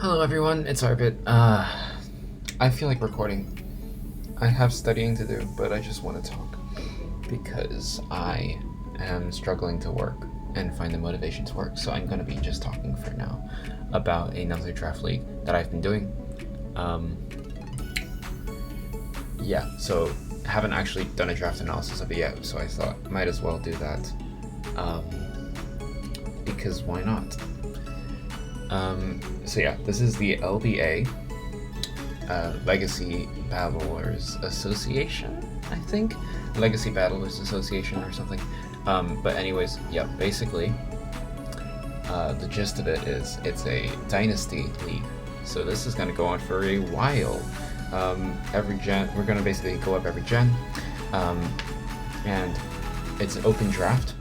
Hello everyone, it's Arbit. I feel like recording. I have studying to do, but I just want to talk because I am struggling to work and find the motivation to work, so I'm going to be just talking for now about another draft league that I've been doing. So I haven't actually done a draft analysis of it yet, so I thought I might as well do that, because why not? This is the LBA, Legacy Battlers Association, I think? Legacy Battlers Association or something. But anyways, basically, the gist of it is it's a Dynasty League. So this is going to go on for a while. Every gen, we're going to basically go up every gen. And it's an open draft.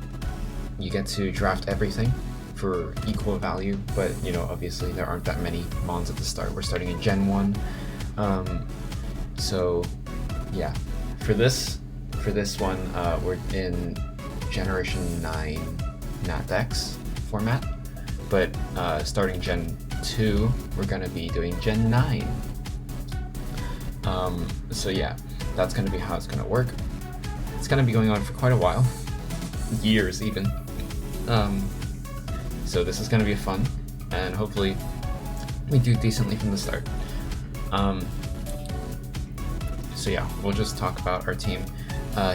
You get to draft everything for equal value, but obviously there aren't that many mons at the start. We're starting in Gen 1. For this one, we're in Generation 9 Nat-X format, but starting Gen 2, we're going to be doing Gen 9. That's going to be how it's going to work. It's going to be going on for quite a while, years even. So this is going to be fun, and hopefully we do decently from the start. We'll just talk about our team.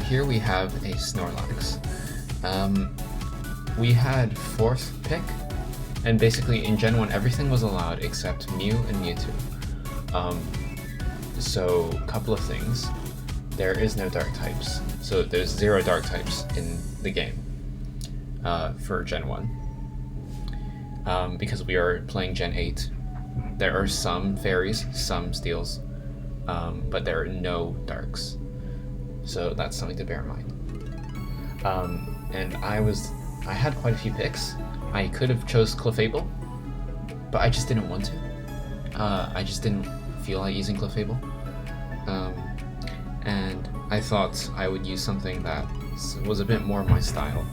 Here we have a Snorlax. We had 4th pick, and basically in Gen 1 everything was allowed except Mew and Mewtwo. So a couple of things. There is no dark types, so there's 0 dark types in the game for Gen 1. Because we are playing Gen 8. There are some fairies, some steals, but there are no darks. So that's something to bear in mind. And I had quite a few picks. I could have chose Clefable, but I just didn't want to. I just didn't feel like using Clefable. And I thought I would use something that was a bit more my style.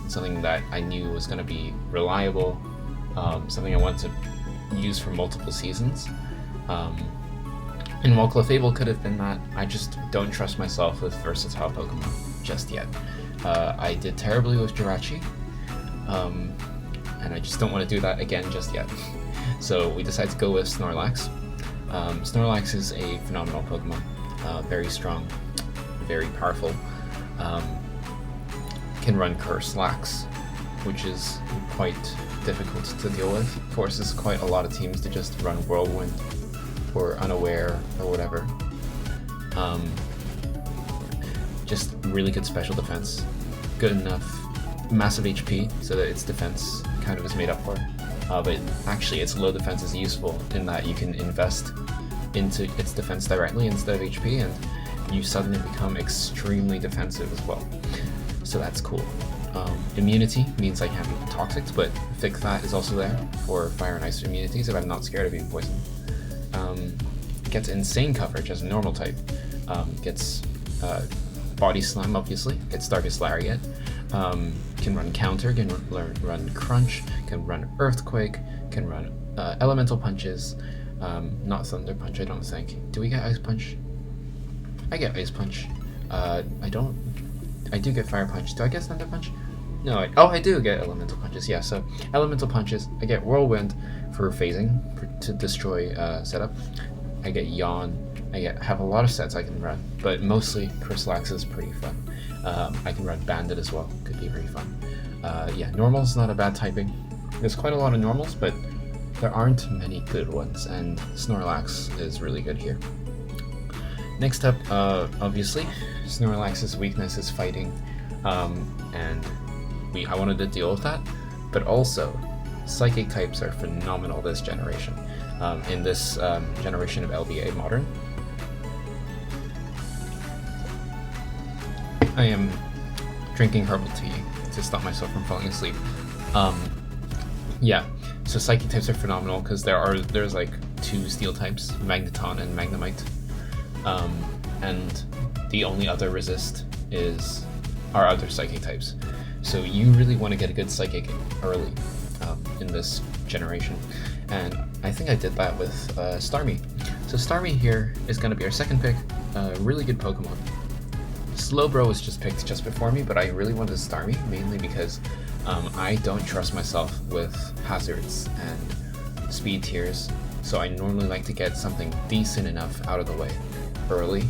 Something that I knew was going to be reliable, something I wanted to use for multiple seasons. And while Clefable could have been that, I just don't trust myself with versatile Pokemon just yet. I did terribly with Jirachi, and I just don't want to do that again just yet. So we decided to go with Snorlax. Snorlax is a phenomenal Pokemon, very strong, very powerful. Can run Curse-Lax, which is quite difficult to deal with. Forces quite a lot of teams to just run Whirlwind or Unaware or whatever. Just really good special defense, good enough, massive HP so that its defense kind of is made up for. But actually its low defense is useful in that you can invest into its defense directly instead of HP, and you suddenly become extremely defensive as well. So that's cool. Immunity means I can't be toxic, but Thick Fat is also there for fire and ice immunities if I'm not scared of being poisoned. Gets insane coverage as a normal type. Gets Body Slam, obviously. Gets Darkest Lariat. Can run Counter, can run Crunch, can run Earthquake, can run Elemental Punches. Not Thunder Punch, I don't think. Do we get Ice Punch? I get Ice Punch. I do get Fire Punch. Do I get Thunder Punch? No, I do get Elemental Punches, yeah. So, Elemental Punches, I get Whirlwind for phasing, to destroy setup. I get Yawn, have a lot of sets I can run, but mostly Curse-Lax is pretty fun. I can run Bandit as well, could be very fun. Normal's not a bad typing. There's quite a lot of normals, but there aren't many good ones, and Snorlax is really good here. Next up, obviously, Snorlax's weakness is fighting, and I wanted to deal with that, but also, Psychic types are phenomenal this generation. In this generation of LBA Modern. I am drinking herbal tea to stop myself from falling asleep. So Psychic types are phenomenal because there's like 2 Steel types, Magneton and Magnemite. And the only other resist are other Psychic types. So you really want to get a good Psychic early in this generation, and I think I did that with Starmie. So Starmie here is going to be our second pick, really good Pokemon. Slowbro was just picked just before me, but I really wanted Starmie, mainly because I don't trust myself with hazards and speed tiers, so I normally like to get something decent enough out of the way early,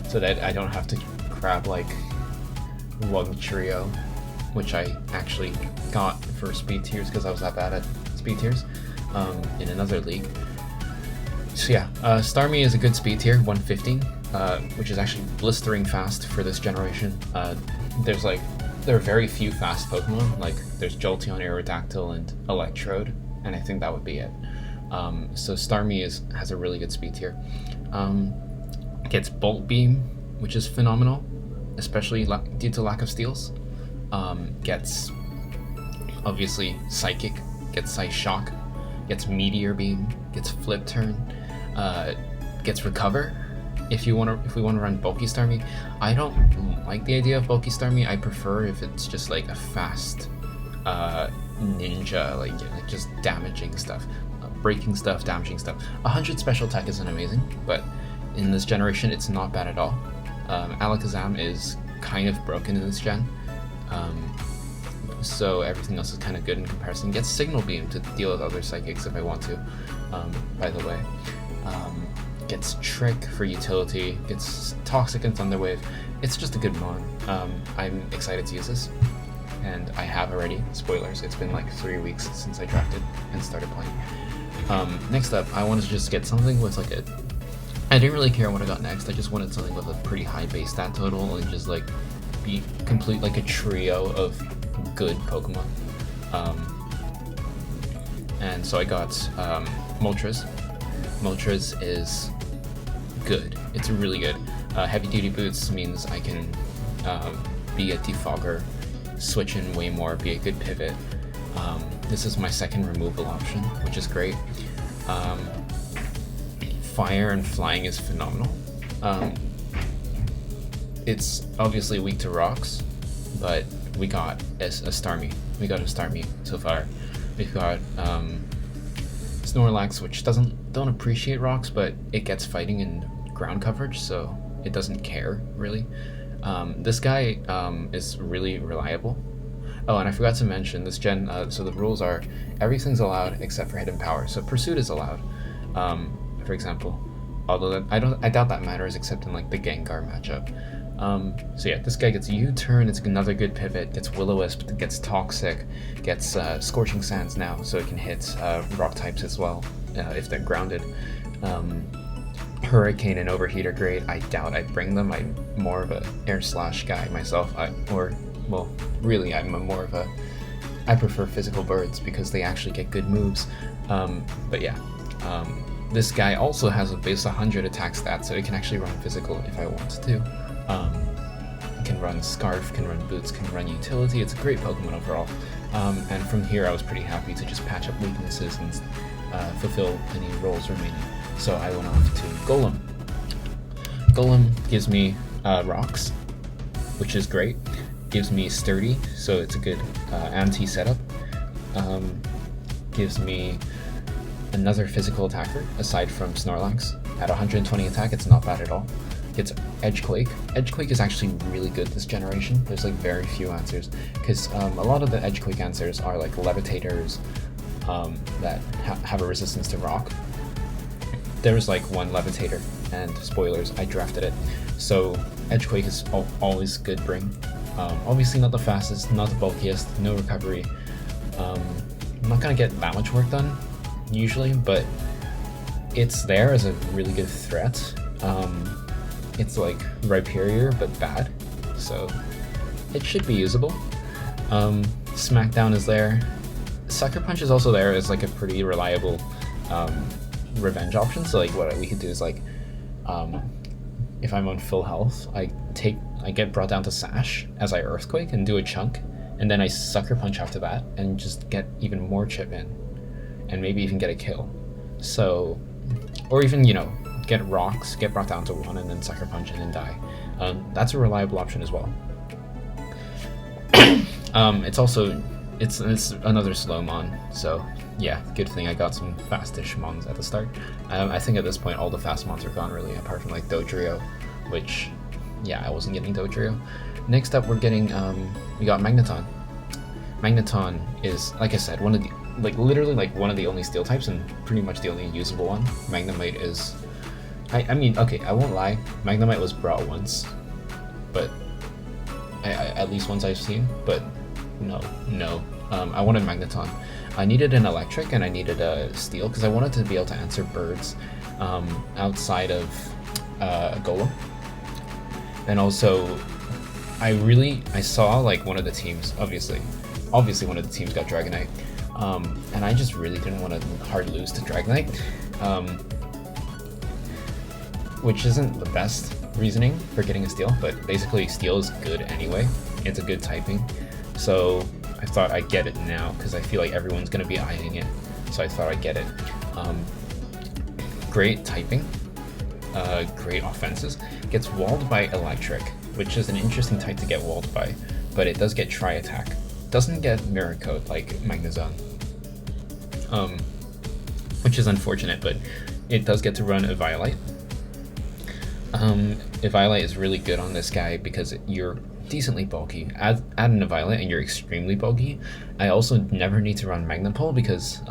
so that I don't have to grab like Wugtrio, which I actually got for speed tiers because I was that bad at speed tiers in another league. So yeah, Starmie is a good speed tier, 115, which is actually blistering fast for this generation. There are very few fast Pokemon, like there's Jolteon, Aerodactyl, and Electrode, and I think that would be it. So Starmie has a really good speed tier. Gets Bolt Beam, which is phenomenal, especially due to lack of steals. Gets obviously Psychic, gets Psyshock, gets Meteor Beam, gets Flip Turn, gets Recover. If we want to run bulky Starmie, I don't like the idea of bulky Starmie. I prefer if it's just like a fast ninja, like just damaging stuff, breaking stuff, damaging stuff. 100 special attack isn't amazing, but in this generation it's not bad at all. Alakazam is kind of broken in this gen, so everything else is kind of good in comparison. Gets Signal Beam to deal with other psychics if I want to, by the way. Gets Trick for utility, gets Toxic and Thunder Wave. It's just a good mon. I'm excited to use this, and I have already. Spoilers, it's been like 3 weeks since I drafted and started playing. Next up, I wanted to just get something with like I didn't really care what I got next, I just wanted something with a pretty high base stat total and just like be complete like a trio of good Pokemon. And so I got Moltres. Moltres is good. It's really good. Heavy duty boots means I can be a defogger, switch in way more, be a good pivot. This is my second removal option, which is great. Fire and flying is phenomenal. It's obviously weak to rocks, but we got a Starmie. We got a Starmie so far. We've got Snorlax, which don't appreciate rocks, but it gets fighting and ground coverage, so it doesn't care really. This guy is really reliable. Oh, and I forgot to mention this gen. So the rules are everything's allowed except for hidden power. So pursuit is allowed, for example. Although I doubt that matters except in like the Gengar matchup. So yeah, this guy gets U-turn. It's another good pivot. Gets Will-O-Wisp. Gets Toxic. Gets Scorching Sands now, so it can hit rock types as well if they're grounded. Hurricane and Overheat are great. I doubt I'd bring them. I'm more of a Air Slash guy myself. Really, I'm more of a. I prefer physical birds because they actually get good moves. But yeah, this guy also has a base 100 attack stat, so it can actually run physical if I want to. It can run Scarf, can run Boots, can run Utility. It's a great Pokemon overall. And from here, I was pretty happy to just patch up weaknesses and fulfill any roles remaining. So I went off to Golem. Golem gives me rocks, which is great. Gives me Sturdy, so it's a good anti-setup. Gives me another physical attacker, aside from Snorlax. At 120 attack, it's not bad at all. Gets Edgequake. Edgequake is actually really good this generation. There's like very few answers, because a lot of the Edgequake answers are like Levitators that have a resistance to rock. There's like one Levitator, and spoilers, I drafted it. So Edgequake is always good bring. Obviously not the fastest, not the bulkiest, no recovery. I'm not gonna get that much work done, usually, but it's there as a really good threat. It's like Rhyperior, but bad, so it should be usable. Smackdown is there. Sucker Punch is also there as like a pretty reliable revenge option, so like what we could do is like, if I'm on full health, I get brought down to Sash as I Earthquake and do a chunk, and then I Sucker Punch after that and just get even more chip in, and maybe even get a kill. So, or even, get rocks, get brought down to 1, and then Sucker Punch and then die. That's a reliable option as well. It's also it's another slow mon, so yeah, good thing I got some fastish mons at the start. I think at this point all the fast mons are gone really, apart from like Dodrio, which, yeah, I wasn't getting Dodrio. Next up we're getting, we got Magneton. Magneton is, like I said, one of the, like literally like one of the only steel types and pretty much the only usable one. Magnemite is, I mean, okay, I won't lie, Magnemite was brought once, but at least once I've seen, but no. I wanted Magneton. I needed an electric and I needed a steel because I wanted to be able to answer birds outside of Golem. And also, I saw like one of the teams, obviously one of the teams got Dragonite, and I just really didn't want to hard lose to Dragonite, which isn't the best reasoning for getting a steel, but basically steel is good anyway. It's a good typing, so I thought I'd get it now because I feel like everyone's gonna be eyeing it, so I thought I'd get it. Great typing, great offenses. Gets walled by electric, which is an interesting type to get walled by, but it does get tri attack. Doesn't get mirror coat like Magnezone, which is unfortunate, but it does get to run Eviolite. Eviolite is really good on this guy because you're decently bulky. Add an Eviolite and you're extremely bulky. I also never need to run Magnempole because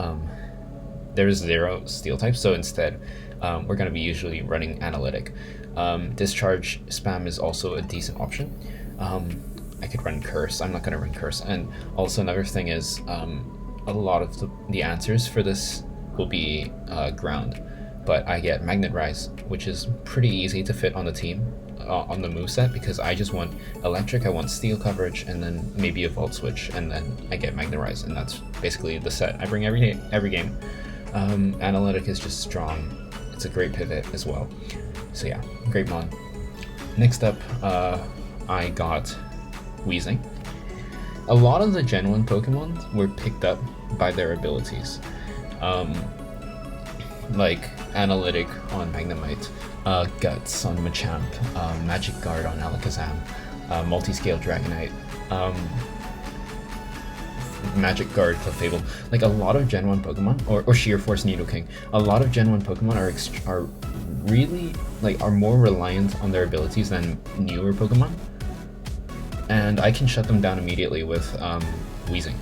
there's 0 steel types, so instead we're going to be usually running Analytic. Discharge spam is also a decent option. I could run Curse. I'm not going to run Curse. And also another thing is a lot of the answers for this will be ground, but I get Magnet Rise, which is pretty easy to fit on the team, on the moveset, because I just want electric, I want steel coverage, and then maybe a Volt Switch, and then I get Magnet Rise, and that's basically the set I bring every game. Analytic is just strong. It's a great pivot as well. So yeah, great mon. Next up, I got Weezing. A lot of the Gen 1 Pokemon were picked up by their abilities. Like Analytic on Magnemite, Guts on Machamp, Magic Guard on Alakazam, Multiscale Dragonite, Magic Guard Clefable. Like a lot of Gen 1 Pokemon, or Sheer Force Nidoking, a lot of Gen 1 Pokemon are really, like, are more reliant on their abilities than newer Pokemon. And I can shut them down immediately with Weezing,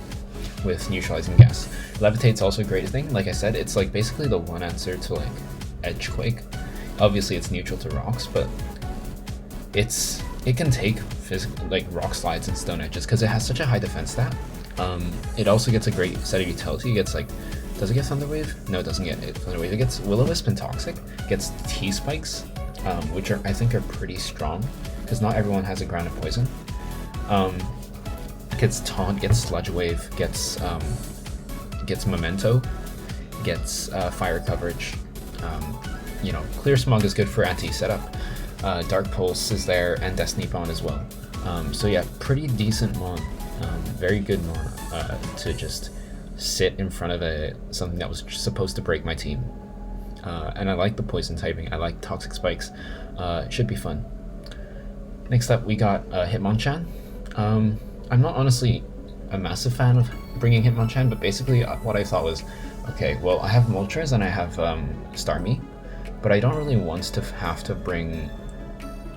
with Neutralizing Gas. Levitate's also a great thing. Like I said, it's like basically the one answer to like Edgequake. Obviously it's neutral to rocks, but it can take physical, like rock slides and stone edges because it has such a high defense stat. It also gets a great set of utility. It gets like, does it get Thunder Wave? No, it doesn't get it. Thunder Wave. It gets Will-O-Wisp and Toxic. Gets T-Spikes, which I think are pretty strong because not everyone has a Ground and Poison. Gets Taunt, gets Sludge Wave, gets Memento, gets Fire Coverage. Clear Smog is good for anti-setup. Dark Pulse is there, and Destiny Bond as well. So yeah, pretty decent mon. Very good mon to just sit in front of something that was supposed to break my team. And I like the poison typing. I like Toxic Spikes. Should be fun. Next up, we got Hitmonchan. I'm not honestly a massive fan of bringing Hitmonchan, but basically what I thought was, okay, well, I have Moltres and I have Starmie, but I don't really want to have to bring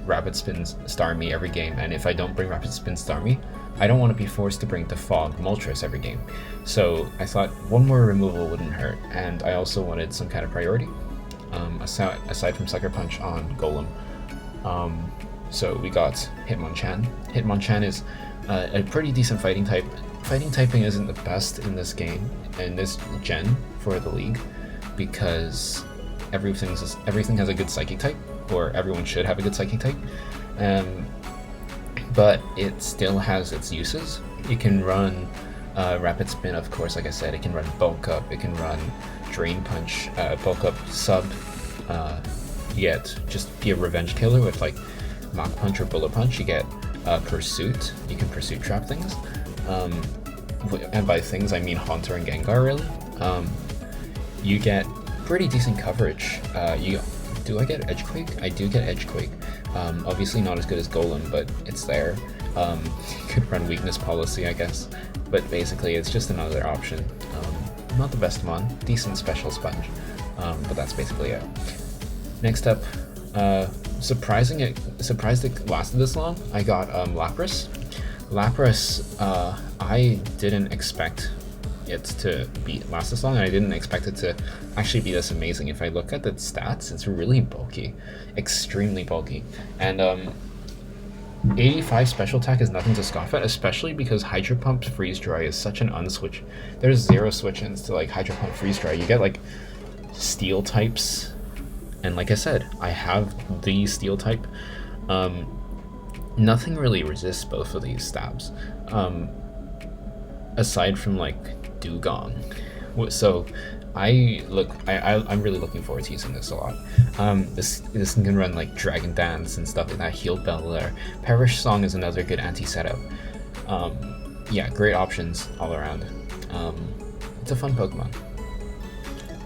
Rapid Spin Starmie every game, and if I don't bring Rapid Spin Starmie, I don't want to be forced to bring Defog Moltres every game. So I thought one more removal wouldn't hurt, and I also wanted some kind of priority, aside from Sucker Punch on Golem. So we got Hitmonchan. Hitmonchan is a pretty decent fighting type. Fighting typing isn't the best in this game, in this gen for the league, because everything has a good psychic type, or everyone should have a good psychic type. But it still has its uses. You can run Rapid Spin, of course, like I said. It can run Bulk Up, it can run Drain Punch, Bulk Up Sub, yet just be a revenge killer with like Mach Punch or Bullet Punch. You get Pursuit, you can Pursuit trap things. And by things I mean Haunter and Gengar, really. You get pretty decent coverage. Do I get Edgequake? I do get Edgequake. Obviously not as good as Golem, but it's there. You could run weakness policy, I guess, but basically it's just another option. Not the best one, decent special sponge, but that's basically it. Next up, surprised it lasted this long. I got Lapras. I didn't expect it to last this long, and I didn't expect it to actually be this amazing. If I look at the stats, it's really bulky, extremely bulky, and 85 special attack is nothing to scoff at, especially because Hydro Pump Freeze Dry is such an unswitch. There's 0 switch-ins to like Hydro Pump Freeze Dry. You get like steel types, and like I said, I have the steel type. Nothing really resists both of these stabs, aside from like Dugong. So I'm really looking forward to using this a lot. This can run like Dragon Dance and stuff like that, Heal Bell there. Perish Song is another good anti-setup. Yeah, great options all around. It's a fun Pokemon.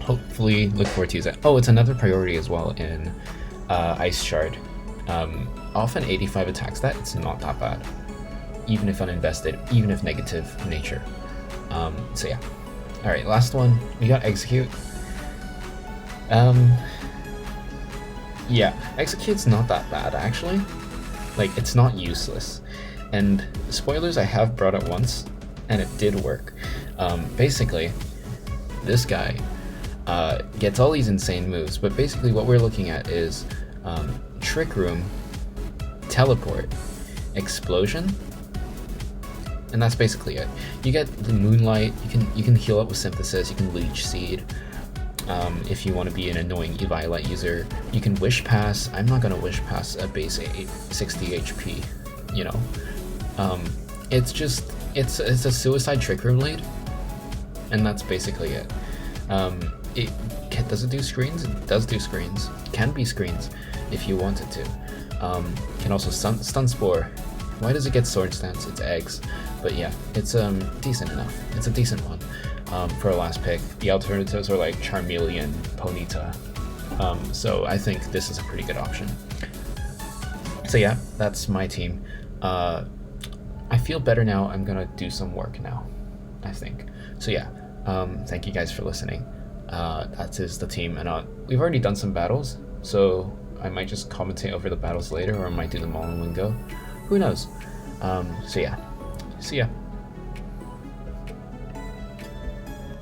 Hopefully look forward to using it. Oh, it's another priority as well in Ice Shard. Often 85 attack stat, it's not that bad. Even if uninvested, even if negative nature. So yeah. Alright, last one. We got Execute. Yeah, Execute's not that bad actually. Like, it's not useless. And spoilers, I have brought it once, and it did work. Basically, this guy gets all these insane moves, but basically what we're looking at is Trick Room, Teleport, Explosion, and that's basically it. You get the Moonlight, you can heal up with Synthesis, you can Leech Seed. If you want to be an annoying Eviolite user, you can Wish Pass. I'm not gonna Wish Pass a base 60 HP, you know. It's a suicide Trick Room lead, and that's basically it. Does it do screens? It does do screens. Can be screens if you want it to. Can also stun Spore. Why does it get Sword Stance? It's eggs. But yeah, it's decent enough. It's a decent one for a last pick. The alternatives are like Charmeleon, Ponyta. So I think this is a pretty good option. So yeah, that's my team. I feel better now. I'm gonna do some work now, I think. So yeah, thank you guys for listening. That is the team, and we've already done some battles, so I might just commentate over the battles later, or I might do them all in one go. Who knows? So yeah, see ya.